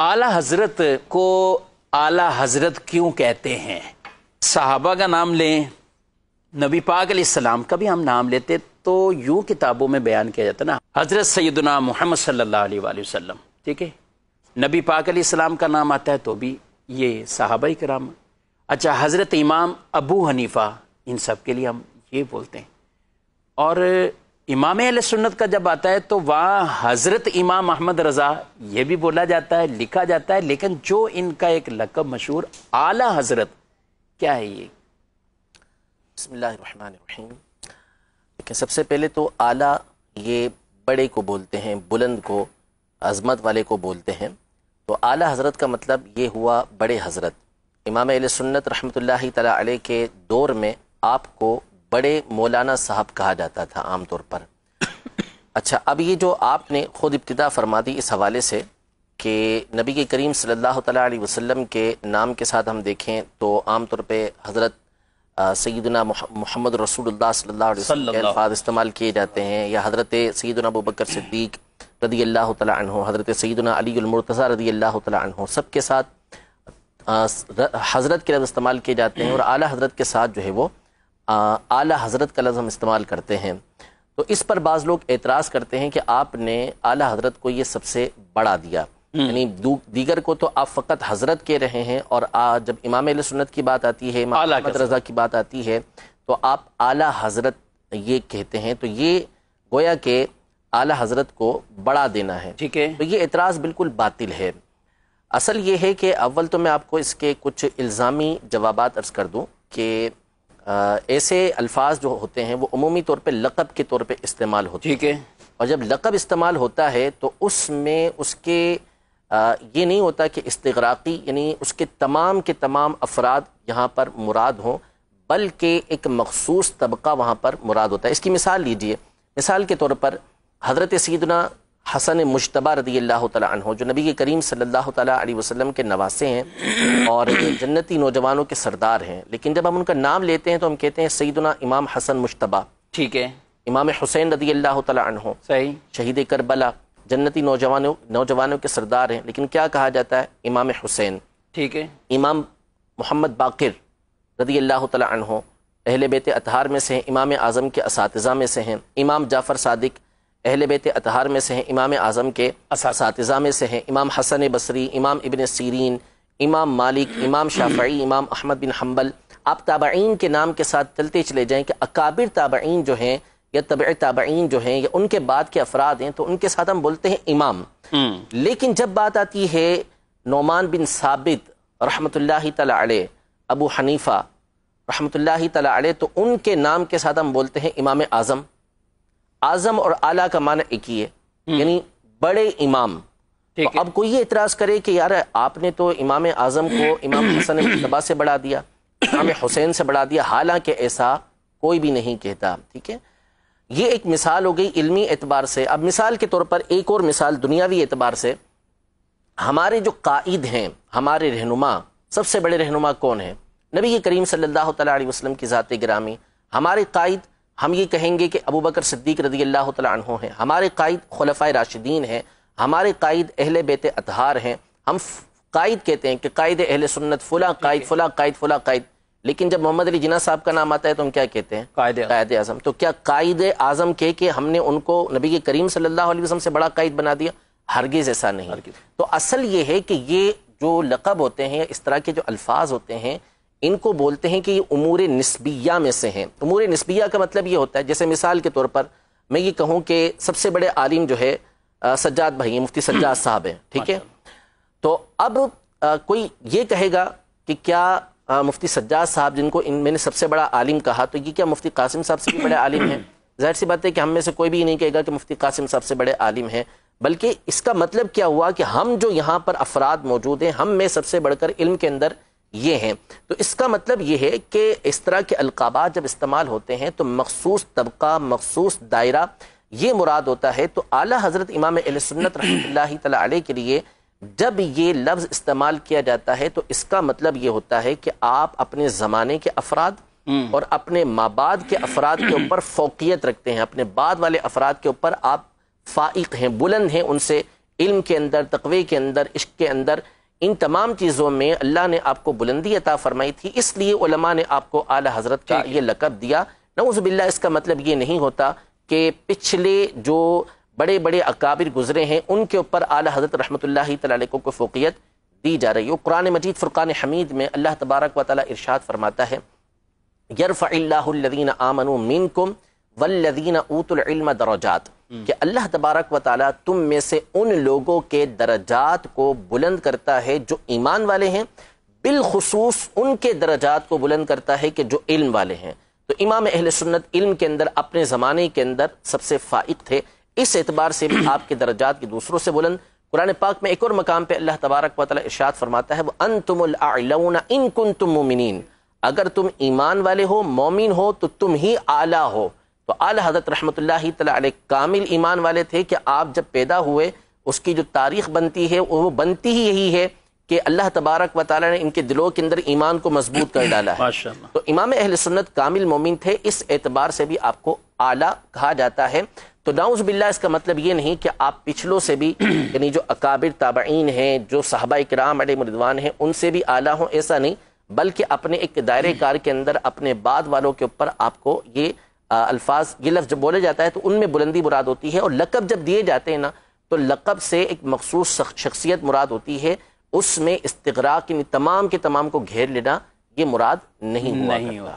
आला हजरत को आला हजरत क्यों कहते हैं? सहाबा का नाम लें, नबी पाक अलैहिस्सलाम का भी हम नाम लेते तो यूं किताबों में बयान किया जाता ना, हजरत सैयदना मोहम्मद सल्लल्लाहु अलैहि वसल्लम, ठीक है। नबी पाक अलैहिस्सलाम का नाम आता है तो भी ये सहाबाई कराम। अच्छा, हजरत इमाम अबू हनीफा, इन सब के लिए हम ये बोलते हैं। और इमाम अहले सुन्नत का जब आता है तो वहाँ हजरत इमाम अहमद रज़ा ये भी बोला जाता है, लिखा जाता है, लेकिन जो इनका एक लक़ब मशहूर आला हजरत, क्या है ये? बिस्मिल्लाहिर्रहमानिर्रहीम। देखिए, सबसे पहले तो आला ये बड़े को बोलते हैं, बुलंद को, अज़मत वाले को बोलते हैं। तो आला हज़रत का मतलब ये हुआ बड़े हज़रत। इमाम अहले सुन्नत रहमतुल्लाहि तआला अलैह के दौर में आपको बड़े मौलाना साहब कहा जाता था आम तौर पर। अच्छा, अब ये जो आपने ख़ुद इब्तिदा फरमा दी इस हवाले से कि नबी के करीम सल्लल्लाहु तआला अलैहि वसल्लम के नाम के साथ हम देखें तो आम तौर पे हज़रत सैयदना मुहम्मद रसूलुल्लाह सल्लल्लाहु अलैहि वसल्लम के अल्फाज इस्तेमाल किए जाते हैं, या हज़रत सैयदना अबू बकर सिद्दीक़ रदी अल्लाह तआला अन्हु, हज़रत सैयदना अली अल मुर्तज़ा रदी अल्लाह तआला अन्हु, सब के साथ हज़रत के लफ्ज़ इस्तेमाल किए जाते हैं। और आला हज़रत के साथ जो है वो आला हज़रत का लफ्ज़ हम इस्तेमाल करते हैं। तो इस पर बाज़ लोग एतराज़ करते हैं कि आपने आला हज़रत को ये सबसे बड़ा दिया, यानी दीगर को तो आप फ़कत हज़रत कह रहे हैं, और जब इमाम अहले सुन्नत की बात आती है, इमाम अहमद रज़ा की बात आती है, तो आप आला हज़रत ये कहते हैं। तो ये गोया के आला हज़रत को बड़ा देना है, ठीक है। तो ये एतराज़ बिल्कुल बातिल है। असल ये है कि अव्वल तो मैं आपको इसके कुछ इल्ज़ामी जवाबात अर्ज़ कर दूँ कि ऐसे अल्फाज जो होते हैं वो उमूमी तौर पे लक़ब के तौर पे इस्तेमाल होते हैं, ठीक है। और जब लक़ब इस्तेमाल होता है तो उसमें उसके ये नहीं होता कि इस्तिग़राक़ी, यानी उसके तमाम के तमाम अफराद यहाँ पर मुराद हों, बल्कि एक मख़सूस तबका वहाँ पर मुराद होता है। इसकी मिसाल लीजिए, मिसाल के तौर पर हज़रत सैयदना हसन मुज्तबा रदी अल्लाह तआला अन्हु, जो नबी के करीम सल्लल्लाहु तआला अलैहि वसल्लम के नवासे हैं और जन्नती नौजवानों के सरदार हैं, लेकिन जब हम उनका नाम लेते हैं तो हम कहते हैं सैयदना इमाम हसन मुज्तबा, ठीक है। इमाम हुसैन रदी अल्लाह तआला अन्हु, सही, शहीद करबला, जन्नती नौजवानों के सरदार हैं, लेकिन क्या कहा जाता है? इमाम हुसैन, ठीक है। इमाम मोहम्मद बाक़िर रदी अल्लाह तआला अन्हु अहले बैत अतहार में से हैं, इमाम आज़म के असातिज़ा में से हैं। इमाम जाफ़र सादिक अहले बैत अतहार में से हैं, इमाम आज़म के असातिज़ा में से हैं। इमाम हसन बसरी, इमाम इब्न सीरीन, इमाम मालिक, इमाम शाफ़ई, इमाम अहमद बिन हम्बल। आप ताबईन के नाम के साथ चलते चले जाएँ कि अकाबिर ताबईन जो हैं या तबअ ताबईन जो हैं या उनके बाद के अफराद हैं, तो उनके साथ हम बोलते हैं इमाम। लेकिन जब बात आती है नौमान बिन साबित रहमतुल्लाहि तआला अलैह, अबू हनीफा रहमतुल्लाहि तआला अलैह, तो उनके नाम के साथ हम बोलते हैं इमाम आज़म। आज़म और आला का माना एक ही है, यानी बड़े इमाम। तो अब कोई ये इतराज़ करे कि यार आपने तो इमाम आज़म को इमाम हसन मुज्तबा से बढ़ा दिया, इमाम हुसैन से बढ़ा दिया, हालांकि ऐसा कोई भी नहीं कहता, ठीक है। ये एक मिसाल हो गई इल्मी एतबार से। अब मिसाल के तौर पर एक और मिसाल दुनियावी एतबार से, हमारे जो कायद हैं, हमारे रहनुमा, सबसे बड़े रहनुमा कौन है? नबी करीम सल्लल्लाहु तआला अलैहि वसल्लम की ज़ात गिरामी। हमारे कायद हम ये कहेंगे कि अबू बकर सिद्दीक़ रज़ी अल्लाह तआला अन्हु हैं। हमारे कायद खुलफ़ाए राशिदीन हैं। हमारे कायद अहले बैत अतहार हैं। हम कायद कहते हैं कि कायद अहले सुन्नत फ़ुला कायद, फ़ुला कायद, फ़ुला कायद। लेकिन जब मोहम्मद अली जिन्ना साहब का नाम आता है तो हम क्या कहते हैं? कायद आज़म। तो क्या कायद आज़म कह के हमने उनको नबी के करीम सल्लल्लाहु अलैहि वसल्लम से बड़ा कायद बना दिया? हरगिज़ ऐसा नहीं। तो असल ये है कि ये जो लक़ब होते हैं, इस तरह के जो अल्फाज होते हैं, इनको बोलते हैं कि ये उमूर निस्बिया में से हैं। उमूर निस्बिया का मतलब ये होता है, जैसे मिसाल के तौर पर मैं ये कहूँ कि सबसे बड़े आलिम जो है सज्जाद भाई, मुफ्ती सज्जाद साहब हैं, ठीक है। तो अब कोई ये कहेगा कि क्या मुफ्ती सज्जाद साहब, जिनको मैंने सबसे बड़ा आलिम कहा, तो ये क्या मुफ्ती कासिम साहब से भी बड़े आलिम हैं? जाहिर सी बात है कि हम में से कोई भी नहीं कहेगा कि मुफ्ती कासिम साहब से बड़े आलिम हैं। बल्कि इसका मतलब क्या हुआ कि हम जो यहाँ पर अफराद मौजूद हैं, हम में सबसे बढ़कर इल्म के अंदर ये हैं। तो इसका मतलब ये है कि इस तरह के अलकाबात जब इस्तेमाल होते हैं तो मखसूस तबका, मखसूस दायरा, ये मुराद होता है। तो आला हज़रत इमाम अहले सुन्नत रहमतुल्लाहि तआला अलैह के लिए जब ये लफ्ज़ इस्तेमाल किया जाता है तो इसका मतलब ये होता है कि आप अपने ज़माने के अफराद और अपने माबाद के अफराद के ऊपर फ़ौक़ियत रखते हैं, अपने बाद वाले अफराद के ऊपर आप फ़ाइक़ हैं, बुलंद हैं उनसे علم کے اندر، تقوی کے اندر، عشق کے اندر، ان تمام چیزوں میں اللہ نے آپ کو بلندی عطا فرمائی تھی، اس لیے علماء نے آپ کو اعلیٰ حضرت کا یہ لقب دیا۔ نعوذ باللہ اس کا مطلب یہ نہیں ہوتا کہ پچھلے جو بڑے بڑے اکابر گزرے ہیں ان کے اوپر اعلیٰ حضرت رحمۃ اللہ تعالی علیہ کو فوقیت دی جا رہی ہے۔ قرآن مجید فرقان حمید میں اللہ تبارک و تعالی ارشاد فرماتا ہے یرفع اللہ الذین آمنوا منکم والذین اوتوا العلم درجات، کہ اللہ تبارک و تعالی تم میں سے ان لوگوں کے درجات کو بلند کرتا ہے جو ایمان والے ہیں، بالخصوص ان کے درجات کو بلند کرتا ہے کہ جو علم والے ہیں۔ تو امام اہل سنت علم کے اندر اپنے زمانے کے اندر سب سے فائق تھے، اس اعتبار سے بھی آپ کے درجات کی دوسروں سے بلند۔ قرآن پاک میں ایک اور مقام پہ اللہ تبارک و تعالی ارشاد فرماتا ہے وَأَنْتُمُ الْأَعْلَوْنَ إِن كُنْتُم مُؤْمِنِينَ، اگر تم ایمان والے ہو، مومن ہو، تو تم ہی اعلیٰ ہو۔ تو اعلیٰ حضرت رحمۃ اللہ تعالی علیہ کامل ایمان والے تھے کہ آپ جب پیدا ہوئے اس کی جو تاریخ بنتی ہے وہ بنتی ہی یہی ہے کہ اللہ تبارک و تعالی نے ان کے دلوں کے اندر ایمان کو مضبوط کر ڈالا ہے۔ تو امام اہل سنت کامل مومن تھے، اس اعتبار سے بھی آپ کو اعلیٰ کہا جاتا ہے۔ تو نعوذ باللہ اس کا مطلب یہ نہیں کہ آپ پچھلوں سے بھی یعنی جو اکابر تابعین ہیں، جو صحابہ کرام علیہم رضوان ہیں، ان سے بھی اعلیٰ ہوں، ایسا نہیں، بلکہ اپنے ایک دائرے کار کے اندر اپنے بعد والوں کے اوپر آپ کو یہ الفاظ، یہ لفظ جب بولے جاتا ہے تو ان میں بلندی مراد ہوتی ہے، اور لقب جب دیے جاتے ہیں نا تو لقب سے ایک مخصوص شخصیت مراد ہوتی ہے، اس میں استغراق تمام کے تمام کو گھیر لینا یہ مراد نہیں ہوا۔